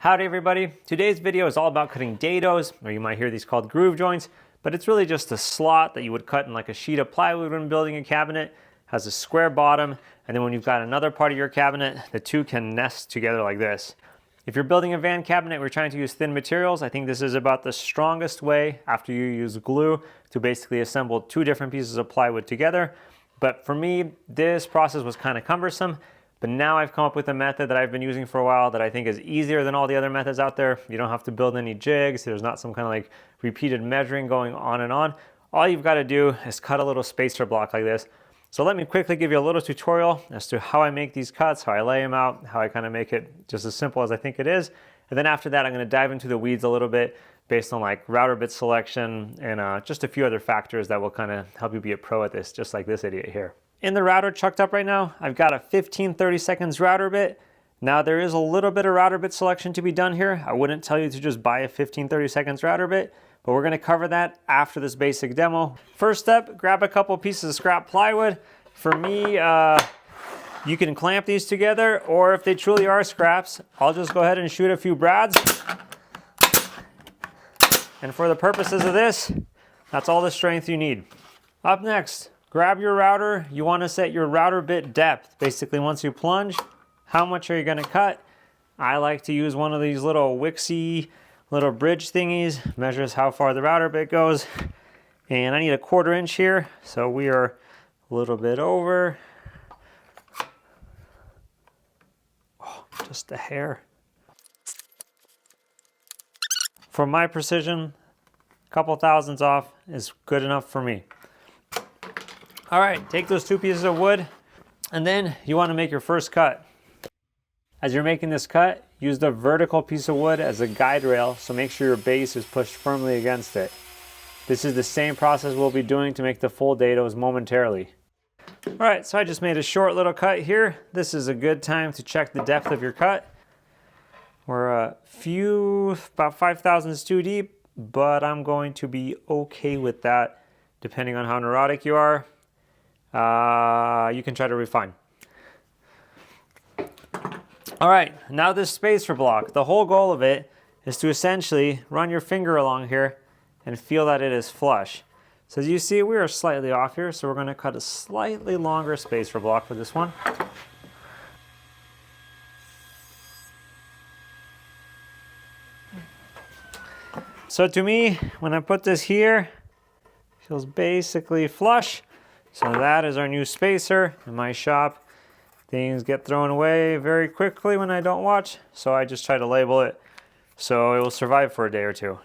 Howdy everybody, today's video is all about cutting dados, or you might hear these called groove joints, but it's really just a slot that you would cut in like a sheet of plywood when building a cabinet. Has a square bottom, and then when you've got another part of your cabinet, the two can nest together like this. If you're building a van cabinet, we're trying to use thin materials. I think this is about the strongest way after you use glue to basically assemble two different pieces of plywood together. But for me, this process was kind of cumbersome. But now I've come up with a method that I've been using for a while that I think is easier than all the other methods out there. You don't have to build any jigs. There's not some kind of like repeated measuring going on and on. All you've got to do is cut a little spacer block like this. So let me quickly give you a little tutorial as to how I make these cuts, how I lay them out, how I kind of make it just as simple as I think it is. And then after that, I'm going to dive into the weeds a little bit based on like router bit selection and just a few other factors that will kind of help you be a pro at this, just like this idiot here. In the router chucked up right now, I've got a 15-30 seconds router bit. Now there is a little bit of router bit selection to be done here. I wouldn't tell you to just buy a 15-30 seconds router bit, but we're gonna cover that after this basic demo. First step, grab a couple pieces of scrap plywood. For me, you can clamp these together, or if they truly are scraps, I'll just go ahead and shoot a few brads. And for the purposes of this, that's all the strength you need. Up next, grab your router. You want to set your router bit depth. Basically, once you plunge, how much are you going to cut? I like to use one of these little Wixie little bridge thingies. Measures how far the router bit goes. And I need a 1/4 inch here. So we are a little bit over. Oh, just a hair. For my precision, a couple thousandths off is good enough for me. All right, take those two pieces of wood, and then you want to make your first cut. As you're making this cut, use the vertical piece of wood as a guide rail, so make sure your base is pushed firmly against it. This is the same process we'll be doing to make the full dados momentarily. All right, so I just made a short little cut here. This is a good time to check the depth of your cut. We're about 5 thousandths too deep, but I'm going to be okay with that, depending on how neurotic you are. You can try to refine. All right, now this spacer block, the whole goal of it is to essentially run your finger along here and feel that it is flush. So as you see, we are slightly off here, so we're going to cut a slightly longer spacer block for this one. So to me, when I put this here, it feels basically flush. So that is our new spacer. In my shop, things get thrown away very quickly when I don't watch, so I just try to label it so it will survive for a day or two.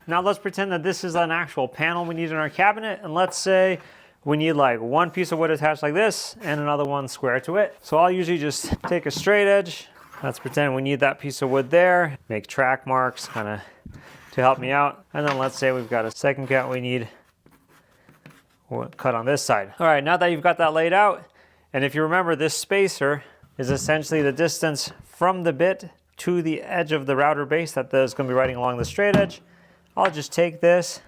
Now let's pretend that this is an actual panel we need in our cabinet, and let's say we need like one piece of wood attached like this and another one square to it. So I'll usually just take a straight edge. Let's pretend we need that piece of wood there, make track marks kind of to help me out. And then let's say we've got a second cut we need cut on this side. All right, now that you've got that laid out, and if you remember, this spacer is essentially the distance from the bit to the edge of the router base that is going to be riding along the straight edge. I'll just take this.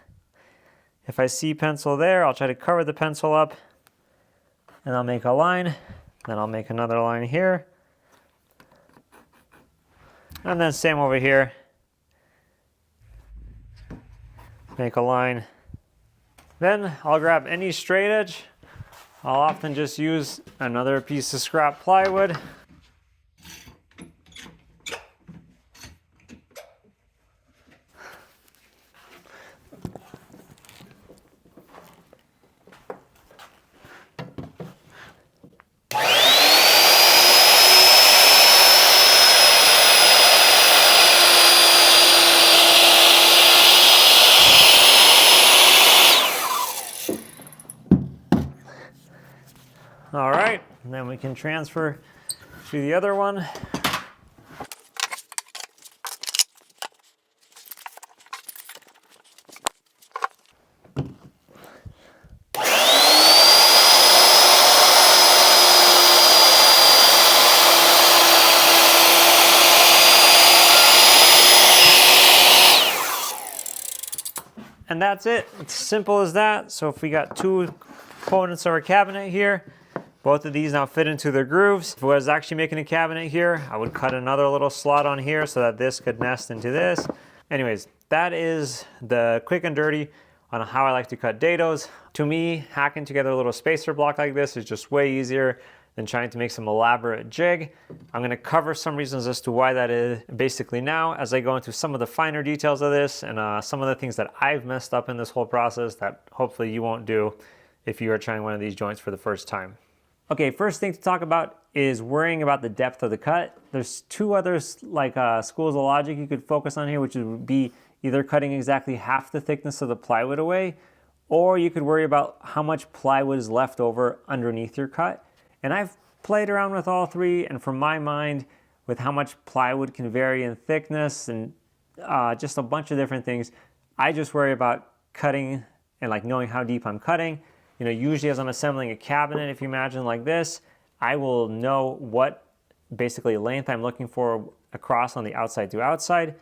If I see pencil there, I'll try to cover the pencil up, and I'll make a line. Then I'll make another line here. And then same over here. Make a line. Then I'll grab any straight edge. I'll often just use another piece of scrap plywood. All right, and then we can transfer to the other one. And that's it. It's simple as that. So if we got two components of our cabinet here, Both of these now fit into their grooves. If I was actually making a cabinet here, I would cut another little slot on here so that this could nest into this. Anyways, that is the quick and dirty on how I like to cut dados. To me, hacking together a little spacer block like this is just way easier than trying to make some elaborate jig. I'm gonna cover some reasons as to why that is basically now as I go into some of the finer details of this and some of the things that I've messed up in this whole process that hopefully you won't do if you are trying one of these joints for the first time. Okay, first thing to talk about is worrying about the depth of the cut. There's two others like schools of logic you could focus on here, which would be either cutting exactly half the thickness of the plywood away, or you could worry about how much plywood is left over underneath your cut. And I've played around with all three, and from my mind, with how much plywood can vary in thickness and just a bunch of different things, I just worry about cutting and like knowing how deep I'm cutting. You know, usually as I'm assembling a cabinet, if you imagine like this, I will know what basically length I'm looking for across on the outside to outside,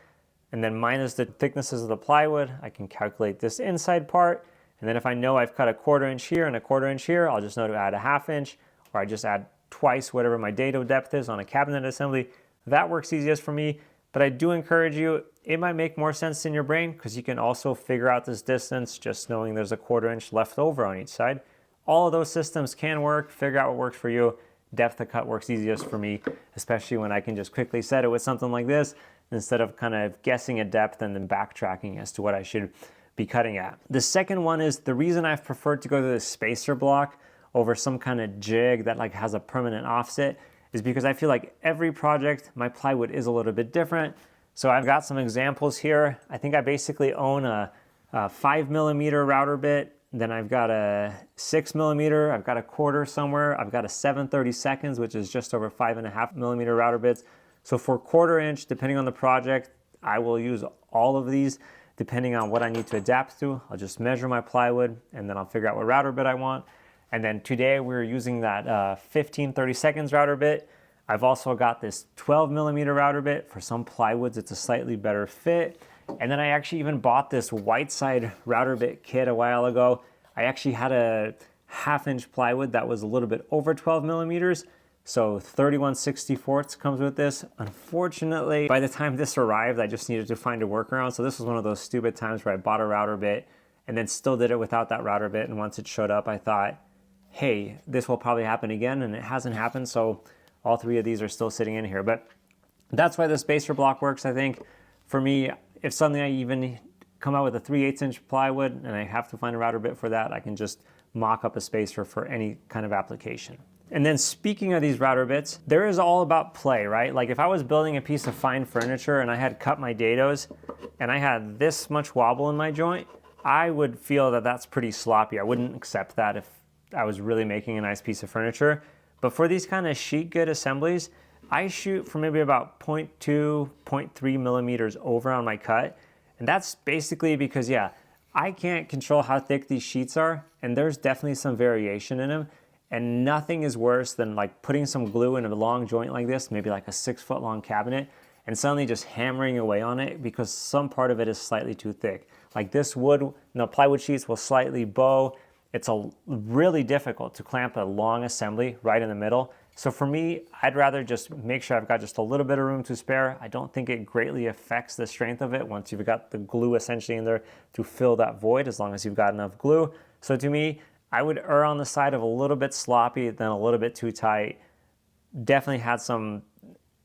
and then minus the thicknesses of the plywood, I can calculate this inside part. And then if I know I've cut a 1/4 inch here and a 1/4 inch here, I'll just know to add a 1/2 inch, or I just add twice whatever my dado depth is on a cabinet assembly. That works easiest for me, but I do encourage you, it might make more sense in your brain because you can also figure out this distance just knowing there's a 1/4 inch left over on each side. All of those systems can work, figure out what works for you. Depth of cut works easiest for me, especially when I can just quickly set it with something like this instead of kind of guessing a depth and then backtracking as to what I should be cutting at. The second one is the reason I've preferred to go to the spacer block over some kind of jig that like has a permanent offset is because I feel like every project, my plywood is a little bit different. So I've got some examples here. I think I basically own a 5mm router bit. Then I've got a 6mm, I've got a 1/4 somewhere. I've got a 7/32, which is just over 5.5mm router bits. So for 1/4 inch, depending on the project, I will use all of these depending on what I need to adapt to. I'll just measure my plywood and then I'll figure out what router bit I want. And then today we're using that 15/32 router bit. I've also got this 12mm router bit. For some plywoods, it's a slightly better fit. And then I actually even bought this white side router bit kit a while ago. I actually had a 1/2 inch plywood that was a little bit over 12mm. So 31/64 comes with this. Unfortunately, by the time this arrived, I just needed to find a workaround. So this was one of those stupid times where I bought a router bit and then still did it without that router bit. And once it showed up, I thought, hey, this will probably happen again. And it hasn't happened. So all three of these are still sitting in here. But that's why the spacer block works, I think. For me, if suddenly I even come out with a 3/8 inch plywood and I have to find a router bit for that, I can just mock up a spacer for any kind of application. And then speaking of these router bits, there is all about play, right? Like if I was building a piece of fine furniture and I had cut my dados and I had this much wobble in my joint, I would feel that that's pretty sloppy. I wouldn't accept that if I was really making a nice piece of furniture. But for these kind of sheet good assemblies, I shoot for maybe about 0.2, 0.3mm over on my cut. And that's basically because, yeah, I can't control how thick these sheets are, and there's definitely some variation in them. And nothing is worse than like putting some glue in a long joint like this, maybe like a 6-foot long cabinet, and suddenly just hammering away on it because some part of it is slightly too thick. Like this wood, plywood sheets will slightly bow. It's really difficult to clamp a long assembly right in the middle. So for me, I'd rather just make sure I've got just a little bit of room to spare. I don't think it greatly affects the strength of it once you've got the glue essentially in there to fill that void, as long as you've got enough glue. So to me, I would err on the side of a little bit sloppy than a little bit too tight. Definitely had some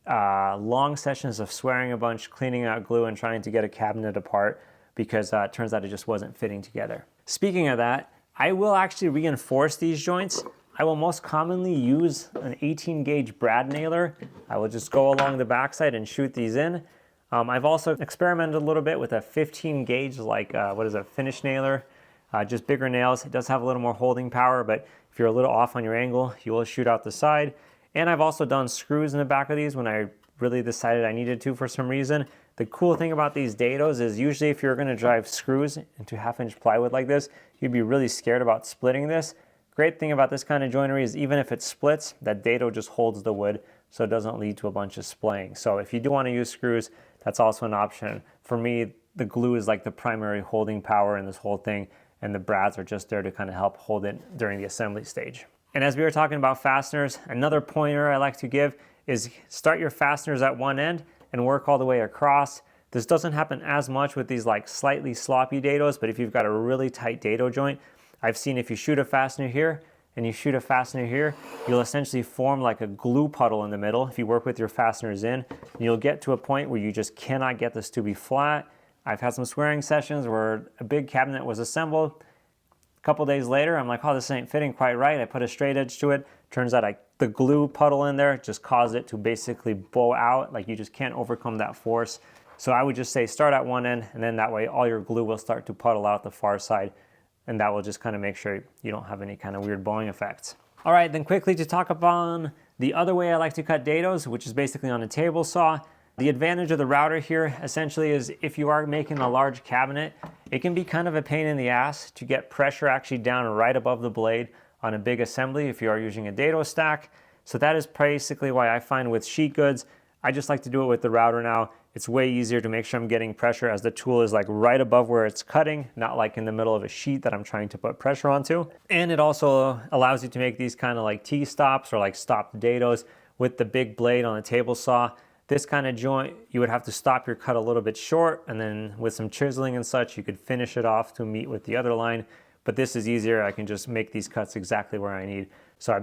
long sessions of swearing a bunch, cleaning out glue and trying to get a cabinet apart because it turns out it just wasn't fitting together. Speaking of that, I will actually reinforce these joints. I will most commonly use an 18 gauge brad nailer. I will just go along the backside and shoot these in. I've also experimented a little bit with a 15 gauge, like finish nailer. Just bigger nails. It does have a little more holding power, but if you're a little off on your angle, you will shoot out the side. And I've also done screws in the back of these when I really decided I needed to for some reason. The cool thing about these dados is usually if you're going to drive screws into 1/2 inch plywood like this, you'd be really scared about splitting this. Great thing about this kind of joinery is even if it splits, that dado just holds the wood so it doesn't lead to a bunch of splaying. So if you do want to use screws, that's also an option. For me, the glue is like the primary holding power in this whole thing, and the brads are just there to kind of help hold it during the assembly stage. And as we were talking about fasteners, another pointer I like to give is start your fasteners at one end and work all the way across. This doesn't happen as much with these like slightly sloppy dados, but if you've got a really tight dado joint, I've seen if you shoot a fastener here and you shoot a fastener here, you'll essentially form like a glue puddle in the middle if you work with your fasteners in. And you'll get to a point where you just cannot get this to be flat. I've had some swearing sessions where a big cabinet was assembled. A couple days later, I'm like, oh, this ain't fitting quite right. I put a straight edge to it. Turns out the glue puddle in there just caused it to basically bow out. Like you just can't overcome that force. So I would just say start at one end, and then that way all your glue will start to puddle out the far side, and that will just kind of make sure you don't have any kind of weird bowing effects. All right, then quickly to talk about the other way I like to cut dados, which is basically on a table saw. The advantage of the router here essentially is if you are making a large cabinet, it can be kind of a pain in the ass to get pressure actually down right above the blade on a big assembly if you are using a dado stack. So that is basically why I find with sheet goods, I just like to do it with the router now. It's way easier to make sure I'm getting pressure as the tool is like right above where it's cutting, not like in the middle of a sheet that I'm trying to put pressure onto. And it also allows you to make these kind of like T-stops or like stopped dados with the big blade on a table saw. This kind of joint, you would have to stop your cut a little bit short, and then with some chiseling and such, you could finish it off to meet with the other line. But this is easier. I can just make these cuts exactly where I need. So I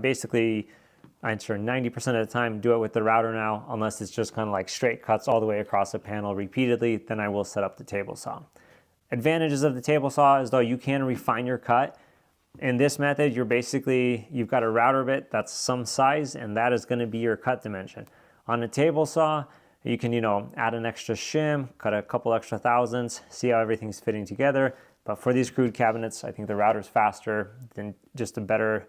ensure 90% of the time do it with the router now, unless it's just kind of like straight cuts all the way across the panel repeatedly, then I will set up the table saw. Advantages of the table saw is though you can refine your cut. In this method, you've got a router bit that's some size, and that is going to be your cut dimension. On a table saw, you can, add an extra shim, cut a couple extra thousandths, see how everything's fitting together. But for these crude cabinets, I think the router's faster than just a better,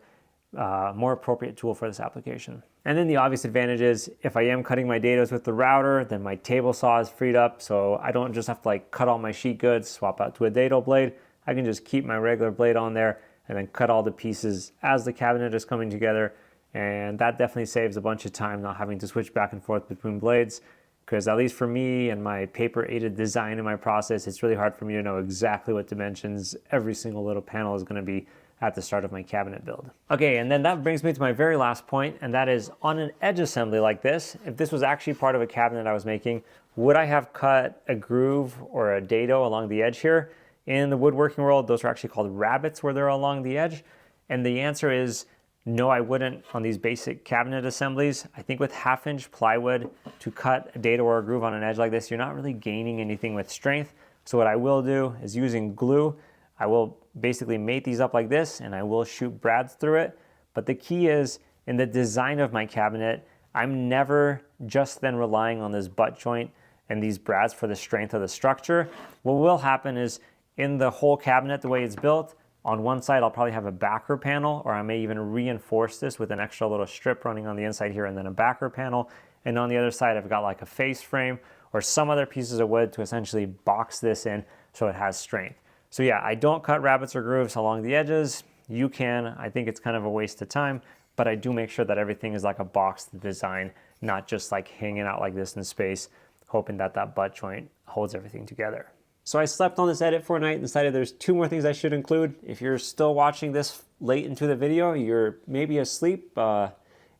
more appropriate tool for this application. And then the obvious advantage is if I am cutting my dados with the router, then my table saw is freed up, so I don't just have to like cut all my sheet goods, swap out to a dado blade. I can just keep my regular blade on there and then cut all the pieces as the cabinet is coming together. And that definitely saves a bunch of time not having to switch back and forth between blades, because at least for me and my paper-aided design in my process, it's really hard for me to know exactly what dimensions every single little panel is going to be at the start of my cabinet build. Okay, and then that brings me to my very last point, and that is on an edge assembly like this, if this was actually part of a cabinet I was making, would I have cut a groove or a dado along the edge here? In the woodworking world, those are actually called rabbets where they're along the edge. And the answer is no, I wouldn't on these basic cabinet assemblies. I think with 1/2-inch plywood to cut a dado or a groove on an edge like this, you're not really gaining anything with strength. So what I will do is using glue, I will basically mate these up like this and I will shoot brads through it. But the key is in the design of my cabinet, I'm never just then relying on this butt joint and these brads for the strength of the structure. What will happen is in the whole cabinet, the way it's built, on one side, I'll probably have a backer panel, or I may even reinforce this with an extra little strip running on the inside here and then a backer panel. And on the other side, I've got like a face frame or some other pieces of wood to essentially box this in so it has strength. So yeah, I don't cut rabbets or grooves along the edges. You can. I think it's kind of a waste of time, but I do make sure that everything is like a boxed design, not just like hanging out like this in space, hoping that that butt joint holds everything together. So I slept on this edit for a night and decided there's 2 more things I should include. If you're still watching this late into the video, you're maybe asleep, you're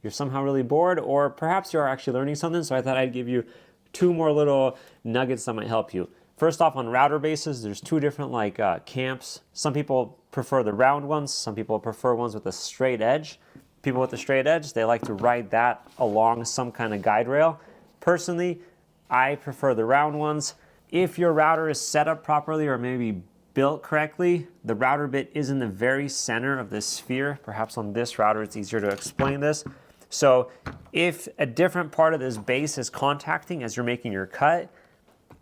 somehow really bored, or perhaps you're actually learning something. So I thought I'd give you 2 more little nuggets that might help you. First off, on router bases, there's 2 different camps. Some people prefer the round ones. Some people prefer ones with a straight edge. People with the straight edge, they like to ride that along some kind of guide rail. Personally, I prefer the round ones. If your router is set up properly or maybe built correctly, the router bit is in the very center of this sphere. Perhaps on this router, it's easier to explain this. So if a different part of this base is contacting as you're making your cut,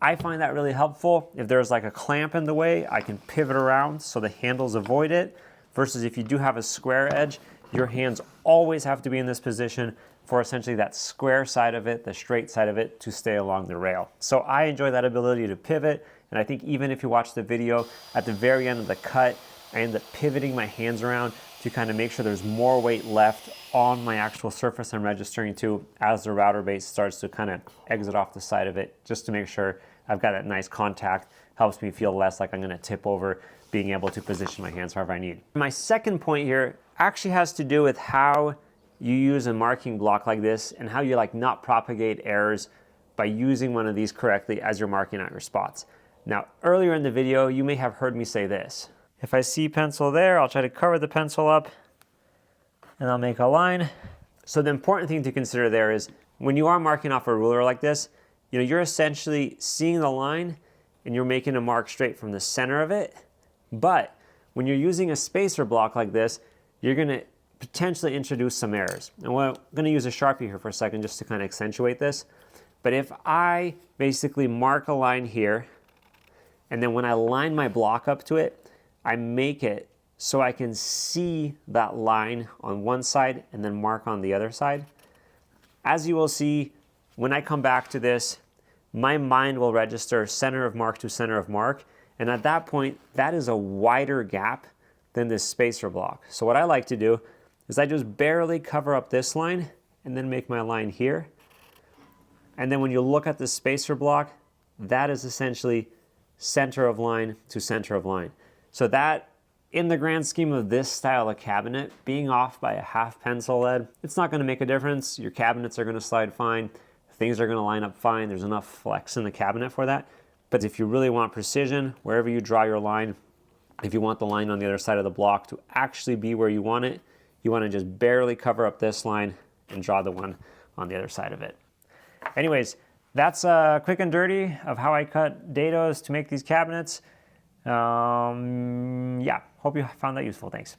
I find that really helpful. If there's like a clamp in the way, I can pivot around so the handles avoid it. Versus if you do have a square edge, your hands always have to be in this position for essentially that square side of it, the straight side of it, to stay along the rail. So I enjoy that ability to pivot, and I think even if you watch the video, at the very end of the cut, I end up pivoting my hands around to kind of make sure there's more weight left on my actual surface I'm registering to as the router base starts to kind of exit off the side of it, just to make sure I've got that nice contact. Helps me feel less like I'm gonna tip over being able to position my hands however I need. My second point here actually has to do with how you use a marking block like this and how you like not propagate errors by using one of these correctly as you're marking out your spots. Now, earlier in the video, you may have heard me say this. If I see pencil there, I'll try to cover the pencil up and I'll make a line. So the important thing to consider there is when you are marking off a ruler like this, you're essentially seeing the line and you're making a mark straight from the center of it. But when you're using a spacer block like this, you're gonna potentially introduce some errors. And we're gonna use a Sharpie here for a second just to kind of accentuate this. But if I basically mark a line here, and then when I line my block up to it, I make it so I can see that line on one side and then mark on the other side. As you will see, when I come back to this, my mind will register center of mark to center of mark. And at that point, that is a wider gap than this spacer block. So what I like to do is I just barely cover up this line and then make my line here. And then when you look at the spacer block, that is essentially center of line to center of line. So that, in the grand scheme of this style of cabinet, being off by a half pencil lead, it's not gonna make a difference. Your cabinets are gonna slide fine. Things are gonna line up fine. There's enough flex in the cabinet for that. But if you really want precision, wherever you draw your line, if you want the line on the other side of the block to actually be where you want it, you wanna just barely cover up this line and draw the one on the other side of it. Anyways, that's quick and dirty of how I cut dados to make these cabinets. Yeah, hope you found that useful. Thanks.